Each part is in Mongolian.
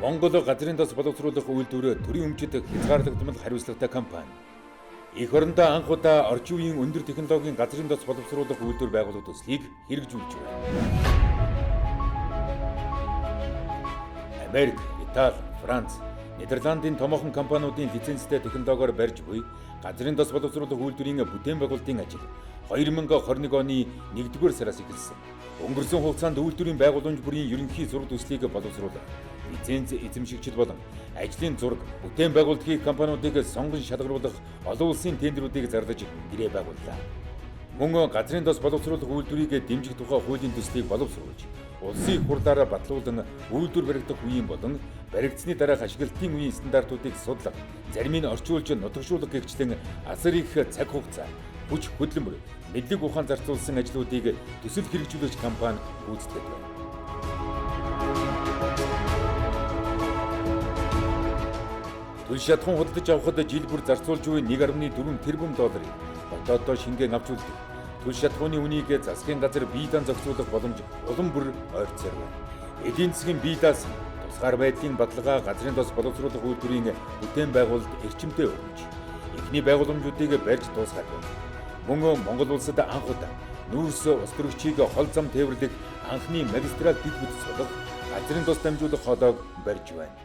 Монгол газрын тос боловсруулах үйлдвэр төрийн өмчөд хязгаарлагдмал хариуцлагатай компани. Эх орондоо анх удаа орчин үеийн өндөр технологийн газрын тос боловсруулах үйлдвэр байгуулах төслийг хэрэгжүүлж байна. Америк, Итали, Франц, Нидерландын томоохон компаниудын лицензтэй технологиор барьж буй газрын тос боловсруулах үйлдвэрийн бүтээн байгуулалтын ажил 2021 оны 1-р сараас эхэлсэн. Өнгөрсөн хугацаанд үйлдвэрийн байгууламж бүрийн ерөнхий зураг төслийг боловсруулах, лиценз эзэмшигчид болон ажлын зураг, бүтээн байгуулалтын компаниудыг сонгон шалгаруулах олон улсын тендерүүдийг зарлаж гэрээ байгууллаа. Мөн газрын тос боловсруулах үйлдвэрийг дэмжих тухай хуулийн төслийг боловсруулж, улсын их хурлаараа батлуулан үйлдвэр баригдах үеийн болон баригдсны дараах ашиглалтын үеийн стандартуудыг судлах, зарим нь орчуулж нутагшуулах гэгчлэн асар их цаг хугацаа, хүч хөдөлмөр, мэдлэг ухаан зарцуулсан ажлуудыг төсөл хэрэгжүүлэгч компани гүйцэтгэж байна. Түл шатхан худалдаж авахд жил бүр зарцуулж буй 1.4 тэрбум долларыг одоодоо шингэн авч үлдэх. Түл шатхууны үнийг засгийн газар бие даан зохицуулах боломж улам бүр ойрцоор байна. Эдийн засгийн бие даасан тусгаар байдлын баталгаа газрын тос боловсруулах үйлдвэрийн бүтээн байгуулалт эрчимтэй өргөж, эхний байгууламжуудыг барьж дуусгаад байна. Мөн Монгол улсад анх удаа нүүрс ус төрөгчийг хол зам тээвэрлэх анхны магистрал дэд бүтц болох газрын тос дамжуулах хоолойг барьж байна.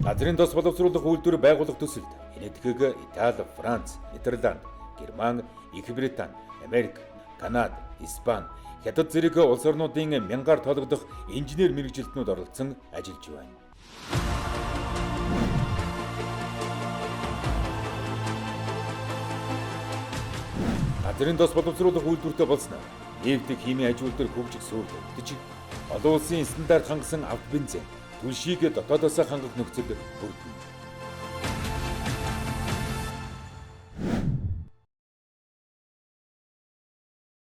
Газрын тос боловсруулах үйлдвэр байгуулах төсөлд Энэтхэг, Итали, Франц, Нидерланд, Герман, Их Британи, Америк, Канада, Испани, Хятад зэрэг улс орнуудын мянгаар тоологдох инженер мэргэжилтнүүд оролцсон ажиллаж байна. Газрын тос боловсруулах үйлдвэртэй болсноор нефт химийн аж үйлдвэр хөгжих сүүлдэж олон улсын стандарт хангасан авто бензин түлшийг дотоодоос хангах нөхцөл бүрдэнэ.